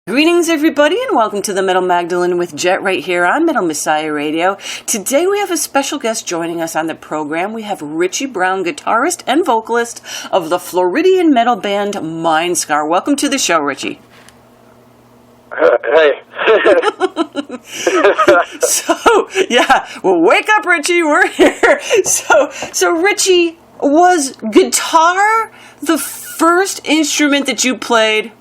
Greetings, everybody, and welcome to the Metal Magdalene with Jet right here on Metal Messiah Radio. Today we have a special guest joining us on the program. We have Richie Brown, guitarist and vocalist of the Floridian metal band Mindscar. Welcome to the show, Richie. Hey. Wake up, Richie. We're here. So Richie, was guitar the first instrument that you played?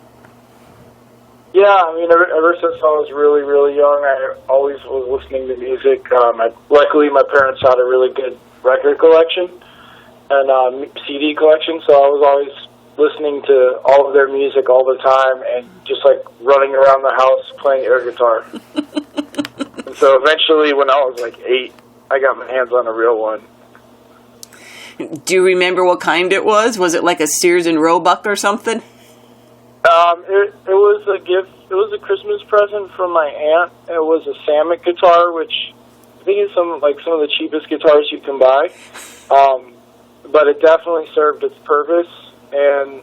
Yeah, I mean, ever since I was really, really young, I always was listening to music. Luckily, my parents had a really good record collection and CD collection, so I was always listening to all of their music all the time and just, like, running around the house playing air guitar. And so eventually, when I was, like, 8, I got my hands on a real one. Do you remember what kind it was? Was it like a Sears and Roebuck or something? It was a gift. It was a Christmas present from my aunt. It was a Samick guitar, which I think is some of the cheapest guitars you can buy. But it definitely served its purpose, and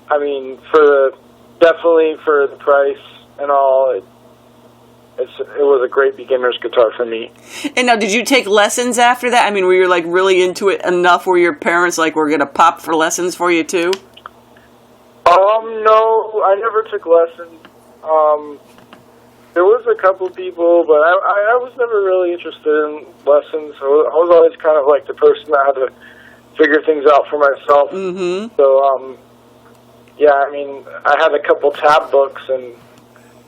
I mean, definitely for the price and all, it was a great beginner's guitar for me. And now, did you take lessons after that? I mean, were you like really into it enough where your parents like were gonna pop for lessons for you too? No, I never took lessons. There was a couple people, but I was never really interested in lessons. So I was always kind of like the person that had to figure things out for myself. Mm-hmm. So, yeah, I mean, I had a couple tab books, and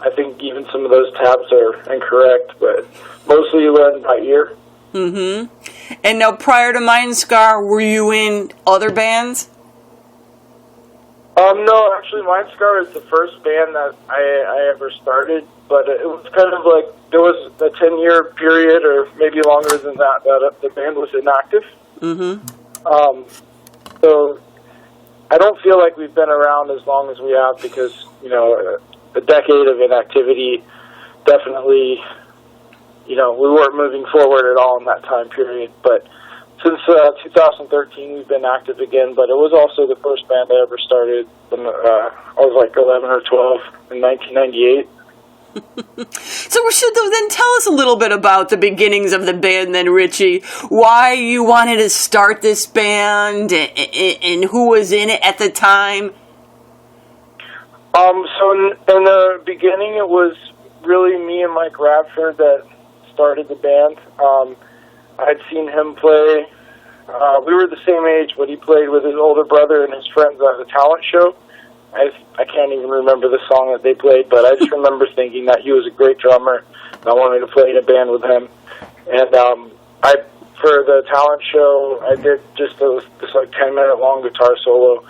I think even some of those tabs are incorrect, but mostly you learn by ear. Mm-hmm. And now, prior to Mindscar, were you in other bands? No, actually, Mindscar is the first band that I ever started, but it was kind of like, there was a 10-year period, or maybe longer than that the band was inactive. Mm-hmm. So I don't feel like we've been around as long as we have because, you know, a decade of inactivity definitely, you know, we weren't moving forward at all in that time period, but since 2013, we've been active again, but it was also the first band I ever started when I was like 11 or 12 in 1998. So then tell us a little bit about the beginnings of the band then, Richie. Why you wanted to start this band and who was in it at the time? So in the beginning, it was really me and Mike Radford that started the band. I'd seen him play. We were the same age, but he played with his older brother and his friends at a talent show. I can't even remember the song that they played, but I just remember thinking that he was a great drummer, and I wanted to play in a band with him. And for the talent show, I did just this like 10-minute long guitar solo.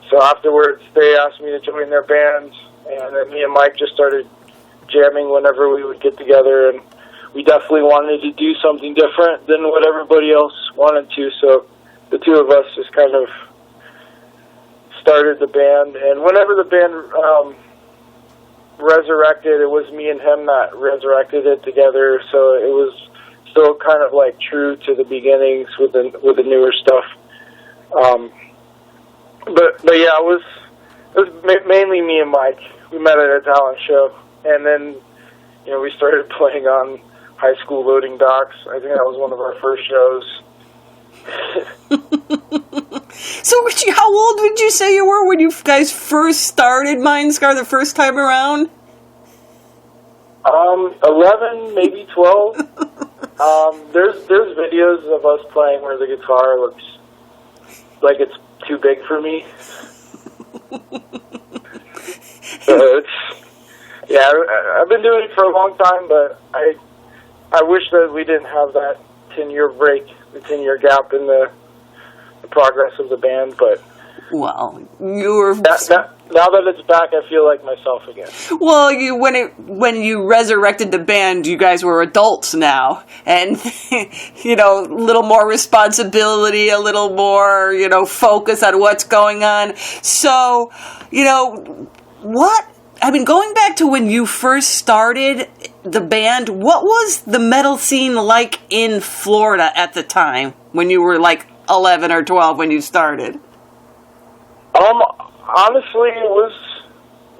So afterwards, they asked me to join their band, and then me and Mike just started jamming whenever we would get together, and we definitely wanted to do something different than what everybody else wanted to, so the two of us just kind of started the band. And whenever the band resurrected, it was me and him that resurrected it together, so it was still kind of like true to the beginnings with the newer stuff. But yeah, it was mainly me and Mike. We met at a talent show, and then, you know, we started playing on high school loading docks. I think that was one of our first shows. So, Richie, how old would you say you were when you guys first started Mindscar the first time around? 11, maybe 12. There's videos of us playing where the guitar looks like it's too big for me. So yeah, I've been doing it for a long time, but I wish that we didn't have that 10-year break, the 10-year gap in the progress of the band, but well, you were now that it's back, I feel like myself again. Well, when you resurrected the band, you guys were adults now, and you know, a little more responsibility, a little more, you know, focus on what's going on. So, you know, going back to when you first started the band, what was the metal scene like in Florida at the time when you were like 11 or 12 when you started? Honestly, it was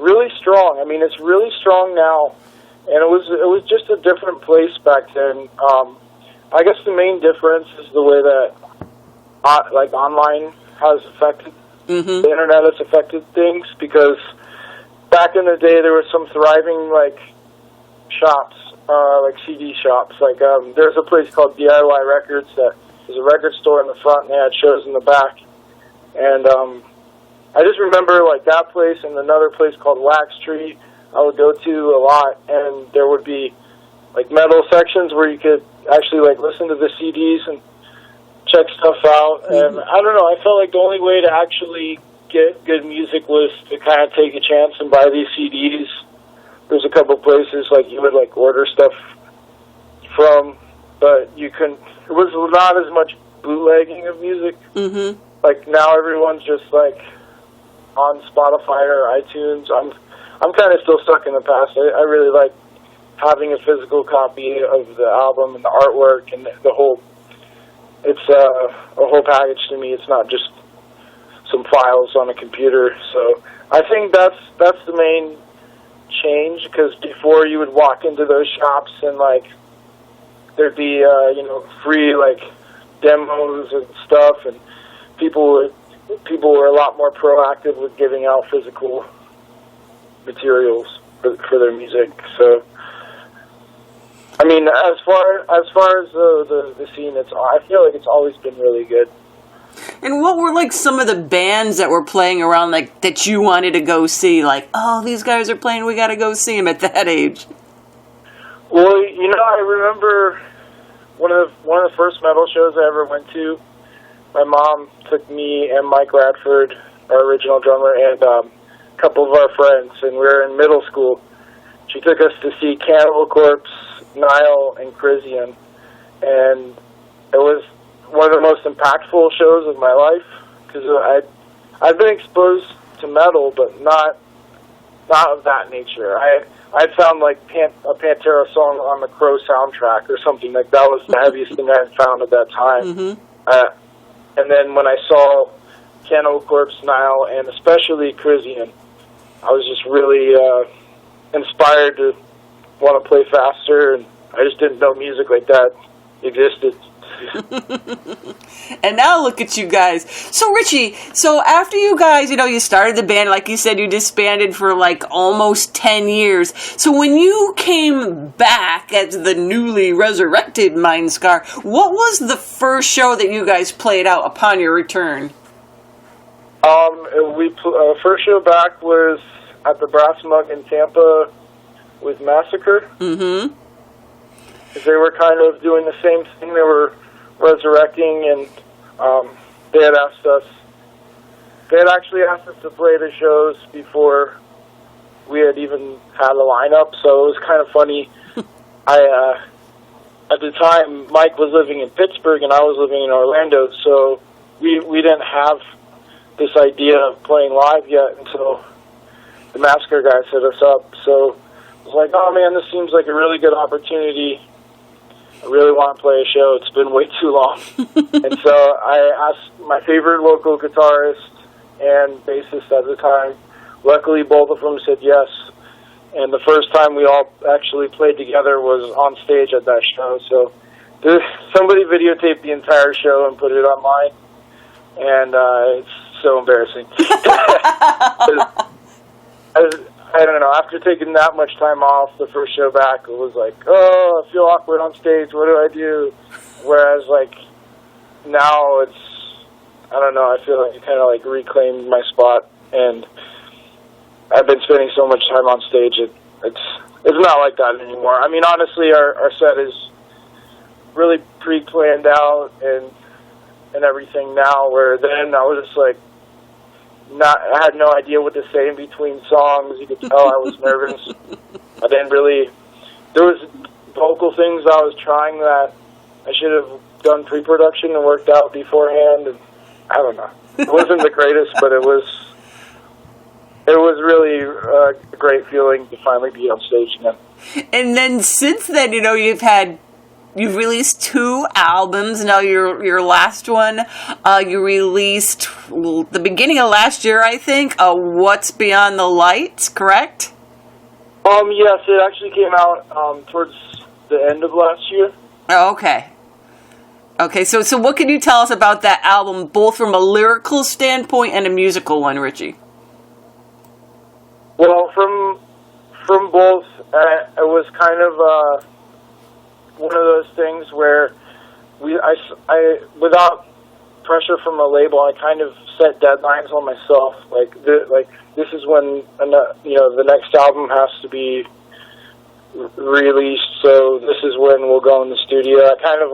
really strong. I mean, it's really strong now, and it was just a different place back then. I guess the main difference is the way that like online has affected the internet has affected things, because back in the day there were some thriving like shops, like CD shops. Like there's a place called DIY Records that was a record store in the front and they had shows in the back. And I just remember like that place and another place called Wax Tree I would go to a lot, and there would be like metal sections where you could actually like listen to the CDs and check stuff out. And I don't know, I felt like the only way to actually get good music was to kind of take a chance and buy these CDs. There's a couple places like you would like order stuff from, but you couldn't. It was not as much bootlegging of music. Like now everyone's just like on Spotify or iTunes. I'm kind of still stuck in the past. I really like having a physical copy of the album and the artwork and the whole. It's a whole package to me. It's not just some files on a computer. So I think that's the main change, because before you would walk into those shops and like there'd be free like demos and stuff, and people were a lot more proactive with giving out physical materials for their music. So I mean, as far as the scene, I feel like it's always been really good. And what were like some of the bands that were playing around, like that you wanted to go see? Like, oh, these guys are playing, we got to go see them at that age. Well, I remember one of the first metal shows I ever went to. My mom took me and Mike Radford, our original drummer, and a couple of our friends, and we were in middle school. She took us to see Cannibal Corpse, Nile, and Crisian, and it was one of the most impactful shows of my life, because I'd been exposed to metal, but not of that nature. I'd found like a Pantera song on the Crow soundtrack or something. Like that was the heaviest thing I had found at that time. And then when I saw Cannibal Corpse, Nile, and especially Crisian, I was just really inspired to want to play faster, and I just didn't know music like that existed. And now look at you guys. So Richie, after you guys, you started the band, like you said, you disbanded for like almost 10 years. So when you came back as the newly resurrected Mindscar, what was the first show that you guys played out upon your return? First show back was at the Brass Mug in Tampa with Massacre. Because they were kind of doing the same thing. They were resurrecting, and they had actually asked us to play the shows before we had even had a lineup, so it was kind of funny. At the time, Mike was living in Pittsburgh and I was living in Orlando, so we didn't have this idea of playing live yet until the Massacre guys hit us up. So I was like, oh man, this seems like a really good opportunity. I really want to play a show. It's been way too long. And so I asked my favorite local guitarist and bassist at the time. Luckily, both of them said yes. And the first time we all actually played together was on stage at that show. So somebody videotaped the entire show and put it online. And it's so embarrassing. I don't know, after taking that much time off, the first show back, it was like, oh, I feel awkward on stage, what do I do? Whereas, like, now it's, I don't know, I feel like I kind of, like, reclaimed my spot, and I've been spending so much time on stage, it's not like that anymore. I mean, honestly, our set is really pre-planned out and everything now, where then I was just, like, I had no idea what to say in between songs. You could tell I was nervous. I didn't really. There was vocal things I was trying that I should have done pre-production and worked out beforehand. And I don't know. It wasn't the greatest, but it was really a great feeling to finally be on stage again. And then since then, you've had you've released 2 albums. Now your last one, you released the beginning of last year, I think. What's Beyond the Light, correct? Yes, it actually came out towards the end of last year. Oh, okay. Okay, so what can you tell us about that album, both from a lyrical standpoint and a musical one, Richie? Well, from both, it was kind of one of those things where I without pressure from a label, I kind of set deadlines on myself. Like this is when the next album has to be released, so this is when we'll go in the studio. I kind of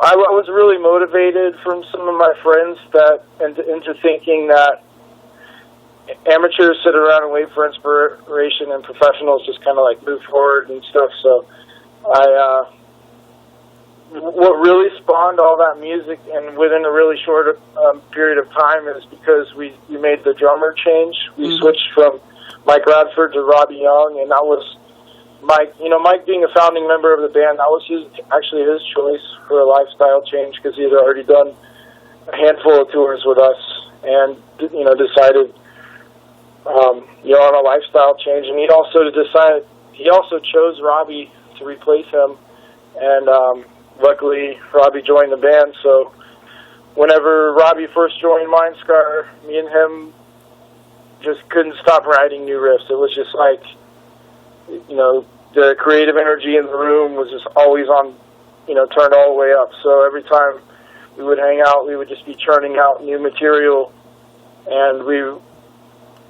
I was really motivated from some of my friends into thinking that amateurs sit around and wait for inspiration and professionals just kind of move forward and stuff. So what really spawned all that music and within a really short period of time is because we made the drummer change. We switched from Mike Radford to Robbie Young, and that was Mike. Mike being a founding member of the band, that was actually his choice for a lifestyle change because he had already done a handful of tours with us and decided on a lifestyle change. And he also chose Robbie to replace him, and luckily Robbie joined the band. So whenever Robbie first joined Mindscar, me and him just couldn't stop writing new riffs. It was just the creative energy in the room was just always on, turned all the way up. So every time we would hang out, we would just be churning out new material. And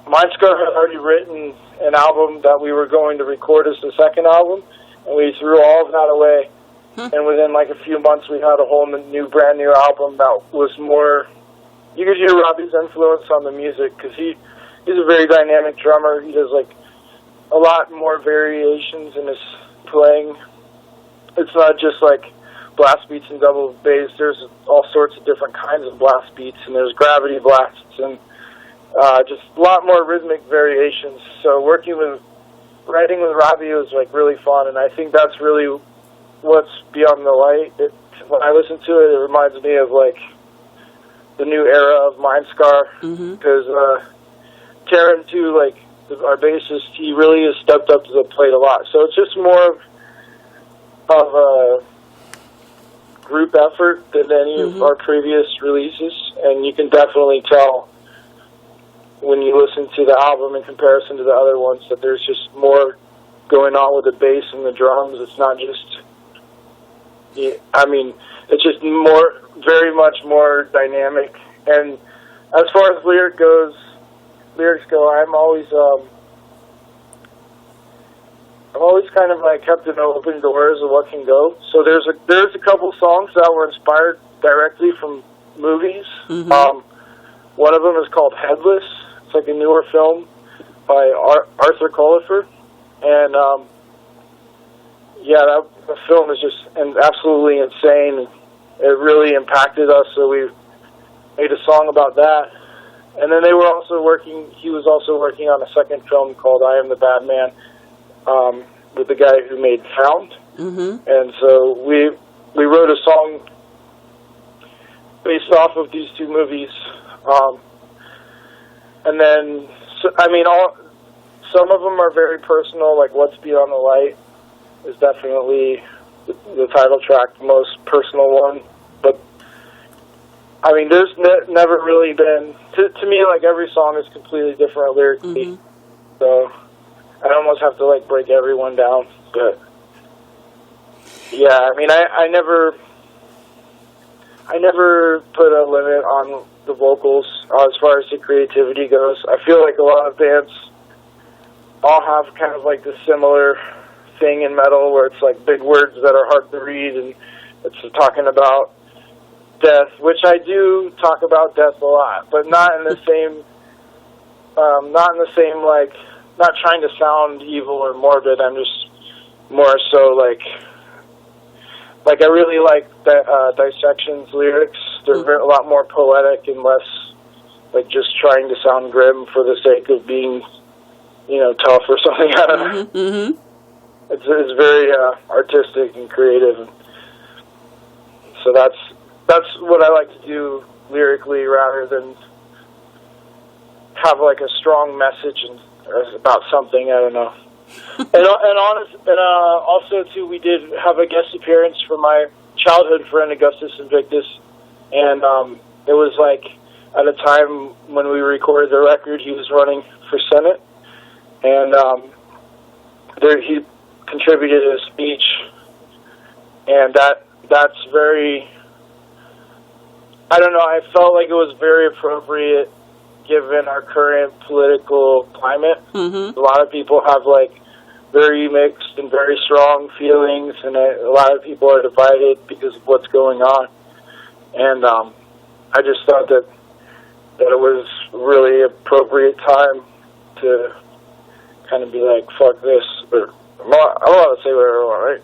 Mindscar had already written an album that we were going to record as the second album, and we threw all of that away. And within a few months, we had a whole brand new album that was more. You could hear Robbie's influence on the music because he's a very dynamic drummer. He does a lot more variations in his playing. It's not just blast beats and double bass. There's all sorts of different kinds of blast beats, and there's gravity blasts and just a lot more rhythmic variations. So writing with Robbie was really fun, and I think that's really what's Beyond the Light. When I listen to it, it reminds me of the new era of Mindscar because Karen too, our bassist, he really has stepped up to the plate a lot. So it's just more of a group effort than any of our previous releases, and you can definitely tell when you listen to the album in comparison to the other ones that there's just more going on with the bass and the drums. It's not just, it's just very much more dynamic. And as far as lyrics go, I'm always kind of kept an open doors of what can go. So there's a couple songs that were inspired directly from movies. One of them is called Headless. It's a newer film by Arthur Colifer, and the film is just absolutely insane. It really impacted us, so we made a song about that. And then he was also working on a second film called I Am the Bad Man with the guy who made Found. And so we wrote a song based off of these two movies. And then, some of them are very personal, like What's Beyond the Light is definitely the title track, the most personal one. But there's never really been, to me, every song is completely different lyrically. So I almost have to break everyone down. But yeah, I never put a limit on the vocals as far as the creativity goes. I feel a lot of bands all have kind of this similar thing in metal where it's big words that are hard to read, and it's talking about death, which I do talk about death a lot, but not in the same, not trying to sound evil or morbid. I'm just more so I really like Dissection's lyrics. They're a lot more poetic and less just trying to sound grim for the sake of being, tough or something. I don't know. It's very artistic and creative. So that's what I like to do lyrically, rather than have like a strong message about something. I don't know. and also too, we did have a guest appearance from my childhood friend Augustus Invictus, and it was like at a time when we recorded the record, he was running for Senate, and he contributed a speech, and that's very, I don't know, I felt like it was very appropriate given our current political climate. Mm-hmm. A lot of people have like very mixed and very strong feelings, and a lot of people are divided because of what's going on. And I just thought that it was really appropriate time to kind of be like, fuck this, or I'm allowed to say whatever I want, right?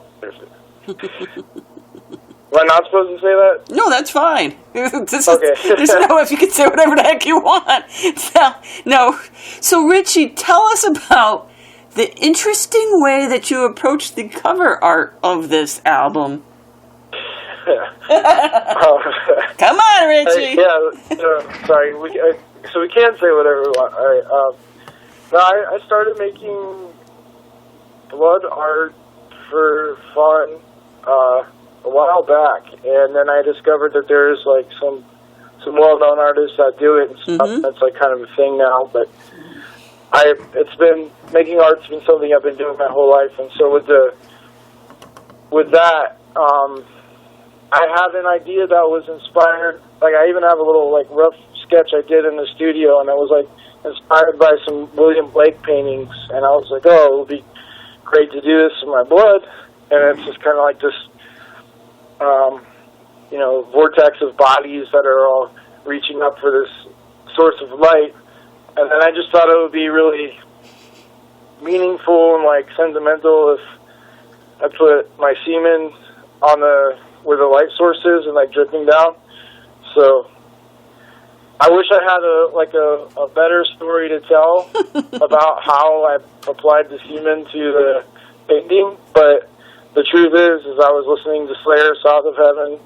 Am I not supposed to say that? No, that's fine. This Okay. is no, if you can say whatever the heck you want. No. So, Richie, tell us about the interesting way that you approached the cover art of this album. Come on, Richie. Sorry. So we can say whatever we want. All right. No, I started making blood art for fun a while back, and then I discovered that there's like some well-known artists that do it and stuff. Mm-hmm. That's like kind of a thing now, but making art's been something I've been doing my whole life, and so with that, I had an idea that was inspired. Like, I even have a little like rough sketch I did in the studio, and I was like inspired by some William Blake paintings, and I was like, oh, it would be great to do this in my blood, and it's just kind of like this, vortex of bodies that are all reaching up for this source of light. And then I just thought it would be really meaningful and like sentimental if I put my semen on where the light source is and like dripping down. So I wish I had a better story to tell about how I applied the semen to the painting, but the truth is I was listening to Slayer, South of Heaven,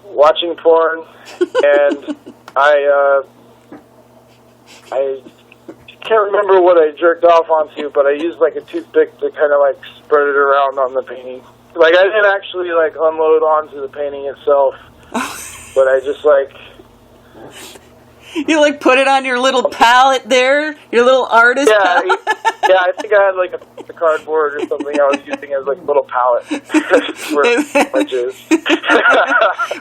watching porn, and I can't remember what I jerked off onto, but I used like a toothpick to kind of like spread it around on the painting. Like, I didn't actually like unload onto the painting itself, but I just like... You like put it on your little palette there, your little artist palette? Yeah, I think I had like a piece of cardboard or something I was using as like a little palette for my jizz.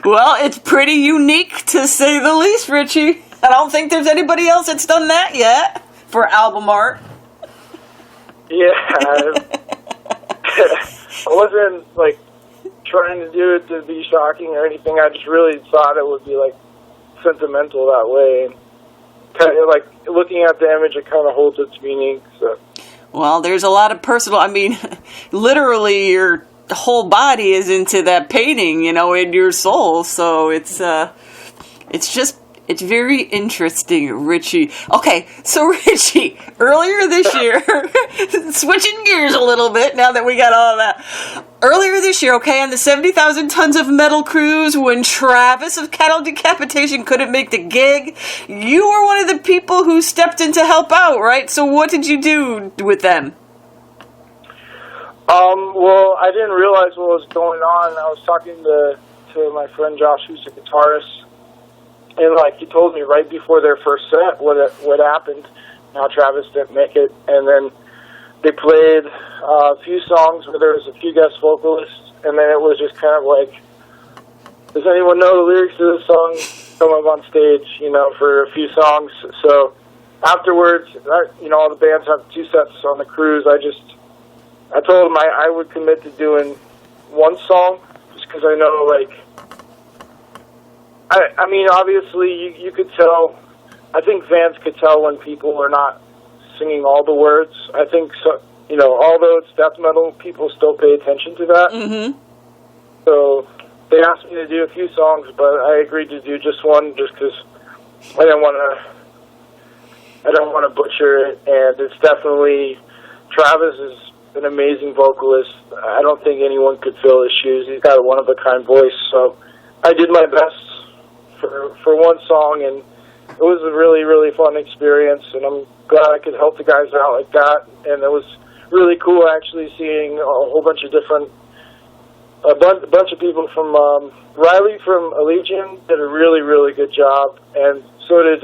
Well, it's pretty unique to say the least, Richie. I don't think there's anybody else that's done that yet for album art. Yeah, I wasn't like trying to do it to be shocking or anything. I just really thought it would be like sentimental that way. Kind of like looking at the image, it kind of holds its meaning. So. Well, there's a lot of personal. I mean, literally, your whole body is into that painting, in your soul. So it's very interesting, Richie. Okay, so Richie, earlier this year, switching gears a little bit now that we got all of that. Earlier this year, on the 70,000 Tons of Metal cruise, when Travis of Cattle Decapitation couldn't make the gig, you were one of the people who stepped in to help out, right? So what did you do with them? Well, I didn't realize what was going on. I was talking to my friend Josh, who's a guitarist, and like he told me right before their first set what happened, how Travis didn't make it, and then they played a few songs where there was a few guest vocalists, and then it was just kind of like, does anyone know the lyrics to this song? Come up on stage, for a few songs. So afterwards, all the bands have 2 sets on the cruise. I told them I would commit to doing one song, just because I know, like, I mean, obviously, you could tell, I think fans could tell when people are not singing all the words. I think, so, although it's death metal, people still pay attention to that. Mm-hmm. So they asked me to do a few songs, but I agreed to do just one, just because I don't want to butcher it, and it's definitely, Travis is an amazing vocalist. I don't think anyone could fill his shoes. He's got a one-of-a-kind voice. So I did my best for one song, and it was a really, really fun experience, and I'm glad I could help the guys out like that. And it was really cool actually seeing a whole bunch of a bunch of people from Riley from Allegiant did a really, really good job, and so did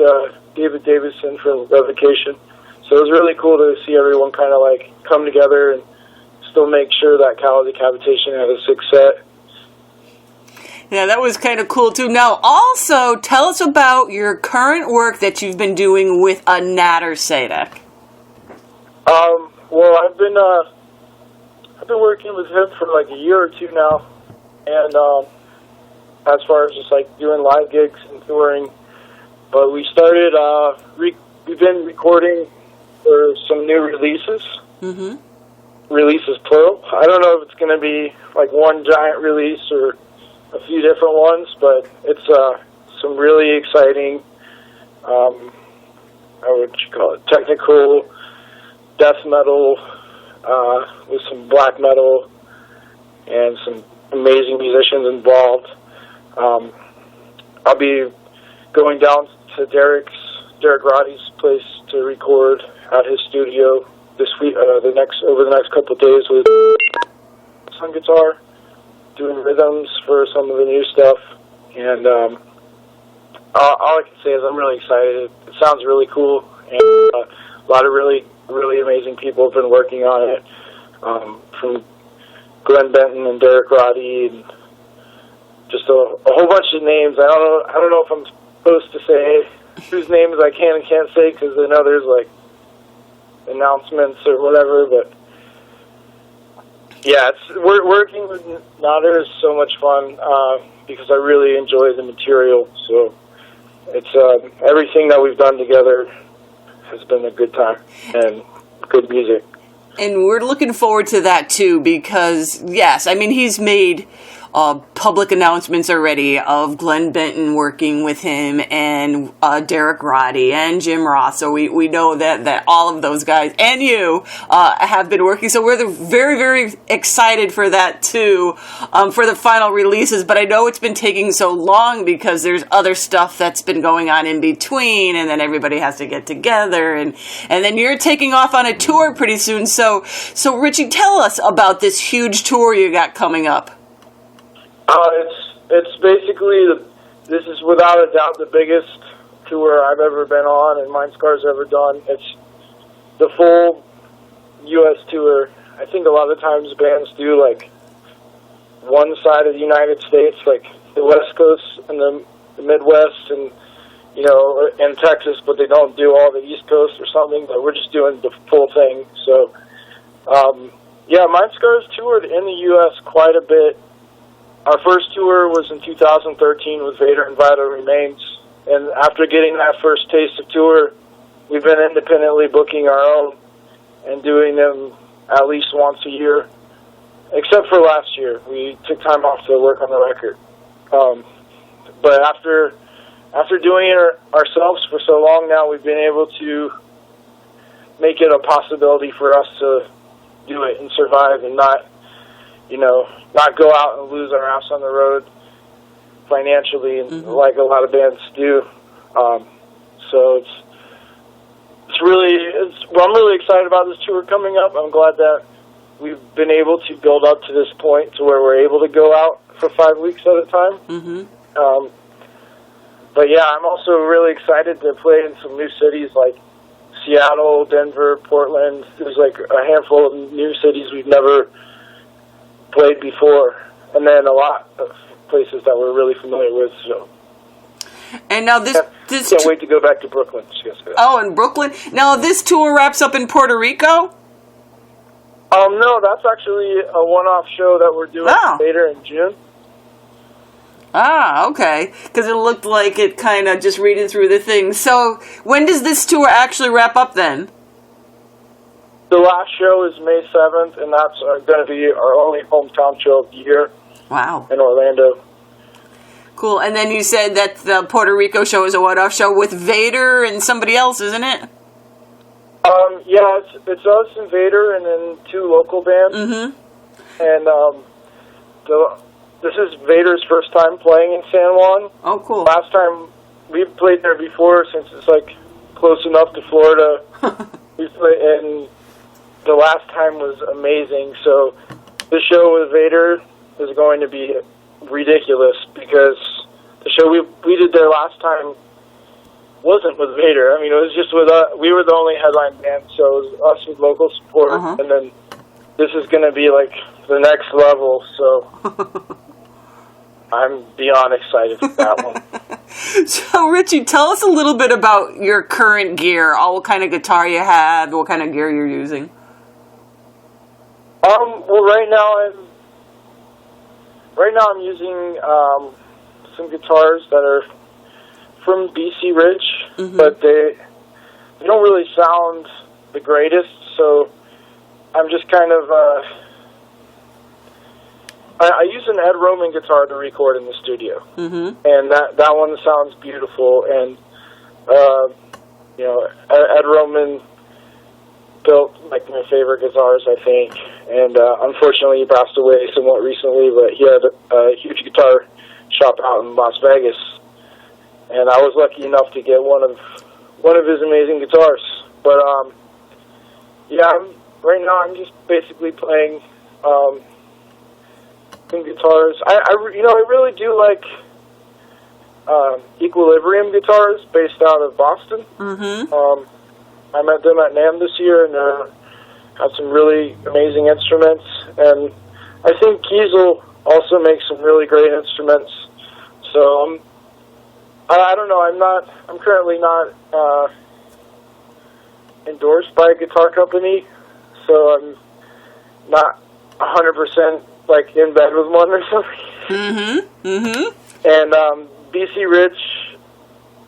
David Davison from Revocation. So it was really cool to see everyone kind of like come together and still make sure that Cattle Decapitation had a success. Yeah, that was kind of cool too. Now, also tell us about your current work that you've been doing with a Natter Sadek. Well, I've been working with him for like a year or two now, and as far as just like doing live gigs and touring. But we started, we've been recording for some new releases. Mm-hmm. Releases plural. I don't know if it's going to be like one giant release or a few different ones, but it's some really exciting, how would you call it, technical death metal with some black metal and some amazing musicians involved. I'll be going down to Derek Roddy's place to record at his studio this week, over the next couple of days with some guitar, doing rhythms for some of the new stuff, and all I can say is I'm really excited. It sounds really cool, and a lot of really, really amazing people have been working on it, from Glenn Benton and Derek Roddy, and just a whole bunch of names. I don't know if I'm supposed to say whose names I can and can't say, because I know there's like announcements or whatever, but yeah, working with Natter is so much fun, because I really enjoy the material. So it's everything that we've done together has been a good time and good music. And we're looking forward to that too, because yes, I mean, he's made public announcements already of Glenn Benton working with him, and Derek Roddy and Jim Roth. So we know that all of those guys and you have been working. So we're very, very excited for that too, for the final releases. But I know it's been taking so long because there's other stuff that's been going on in between, and then everybody has to get together, and then you're taking off on a tour pretty soon. So Richie, tell us about this huge tour you got coming up. It's basically, this is without a doubt the biggest tour I've ever been on and Mindscar's ever done. It's the full U.S. tour. I think a lot of times bands do like one side of the United States, like the West Coast and the Midwest and, and Texas, but they don't do all the East Coast or something, but we're just doing the full thing. So, yeah, Mindscar's toured in the U.S. quite a bit. Our first tour was in 2013 with Vader and Vital Remains, and after getting that first taste of tour, we've been independently booking our own and doing them at least once a year, except for last year. We took time off to work on the record. But after doing it ourselves for so long now, we've been able to make it a possibility for us to do it and survive and not go out and lose our ass on the road financially, and like a lot of bands do. So I'm really excited about this tour coming up. I'm glad that we've been able to build up to this point to where we're able to go out for 5 weeks at a time. Mm-hmm. But yeah, I'm also really excited to play in some new cities like Seattle, Denver, Portland. There's like a handful of new cities we've never played before, and then a lot of places that we're really familiar with. So, and now this can't wait to go back to Brooklyn. Oh, in Brooklyn. Now this tour wraps up in Puerto Rico. No, that's actually a one-off show that we're doing later in June. Ah, okay. Because it looked like it kind of just reading through the thing. So when does this tour actually wrap up then? The last show is May 7th, and that's going to be our only hometown show of the year. Wow. In Orlando. Cool. And then you said that the Puerto Rico show is a one-off show with Vader and somebody else, isn't it? Yeah, it's us and Vader, and then 2 local bands. Mm-hmm. And this is Vader's first time playing in San Juan. Oh, cool. Last time we've played there before, since it's like close enough to Florida. We played, and the last time was amazing. So the show with Vader is going to be ridiculous, because the show we did there last time wasn't with Vader. I mean, it was just with us. We were the only headline band, so it was us with local support. And then this is going to be like the next level. So I'm beyond excited for that one. So, Richie, tell us a little bit about your current gear. What kind of guitar you have, what kind of gear you're using. Well, right now I'm using some guitars that are from BC Rich, but they don't really sound the greatest. So I'm just kind of I use an Ed Roman guitar to record in the studio, and that one sounds beautiful. And you know, Ed Roman built like my favorite guitars, I think. And unfortunately, he passed away somewhat recently. But he had a huge guitar shop out in Las Vegas, and I was lucky enough to get one of his amazing guitars. But yeah, right now I'm just basically playing some guitars. I really do like Equilibrium guitars based out of Boston. I met them at NAMM this year, and have some really amazing instruments. And I think Kiesel also makes some really great instruments. So I don't know. I'm currently not endorsed by a guitar company, so I'm not 100% like in bed with one or something. And BC Rich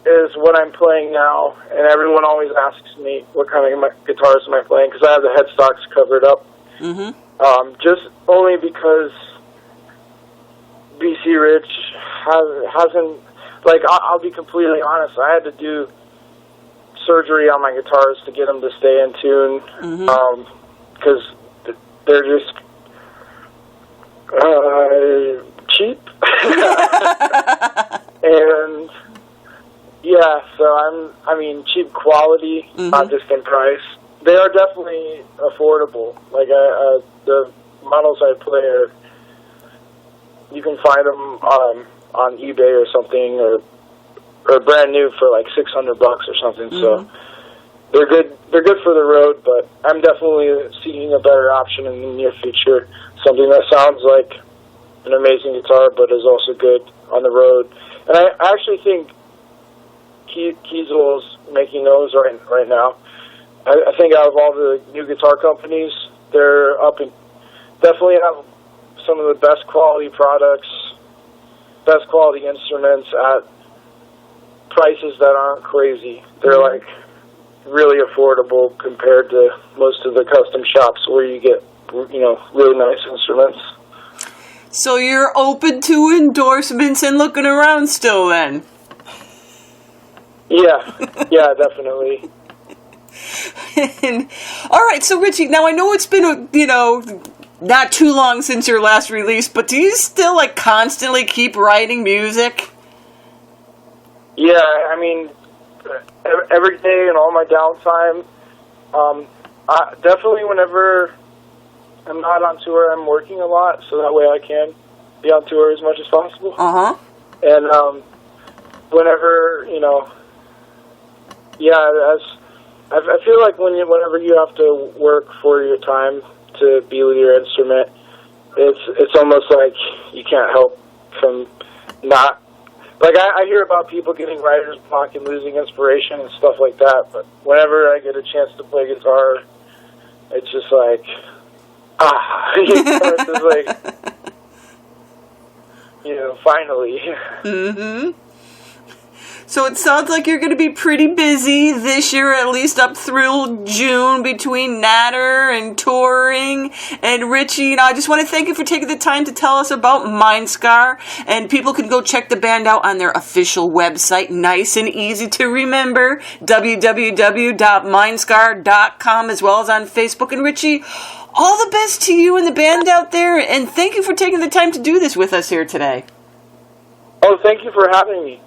is what I'm playing now, and everyone always asks me what kind of guitars am I playing, because I have the headstocks covered up. Just only because BC Rich hasn't, like, I'll be completely honest, I had to do surgery on my guitars to get them to stay in tune, because they're just cheap. And yeah, so I mean, cheap quality, not just in price. They are definitely affordable. Like the models I play are, you can find them on eBay or something, or brand new for like $600 or something. So they're good. They're good for the road, but I'm definitely seeking a better option in the near future. Something that sounds like an amazing guitar, but is also good on the road. And I actually think Kiesel's making those right now. I think out of all the new guitar companies, they're up and definitely have some of the best quality products, best quality instruments at prices that aren't crazy. They're like really affordable compared to most of the custom shops where you get, you know, really nice instruments. So you're open to endorsements and looking around still then? Yeah, definitely. And, all right, so Richie, now I know it's been, you know, not too long since your last release, but do you still like constantly keep writing music? Yeah, I mean, every day and all my downtime. Definitely whenever I'm not on tour, I'm working a lot, so that way I can be on tour as much as possible. And whenever, you know, yeah, I feel like whenever you have to work for your time to be with your instrument, it's almost like you can't help from not. Like, I hear about people getting writer's block and losing inspiration and stuff like that, but whenever I get a chance to play guitar, it's just like, it's just like, you know, finally. So it sounds like you're going to be pretty busy this year, at least up through June, between Natter and touring. And Richie, I just want to thank you for taking the time to tell us about Mindscar. And people can go check the band out on their official website, nice and easy to remember, www.mindscar.com, as well as on Facebook. And Richie, all the best to you and the band out there, and thank you for taking the time to do this with us here today. Oh, thank you for having me.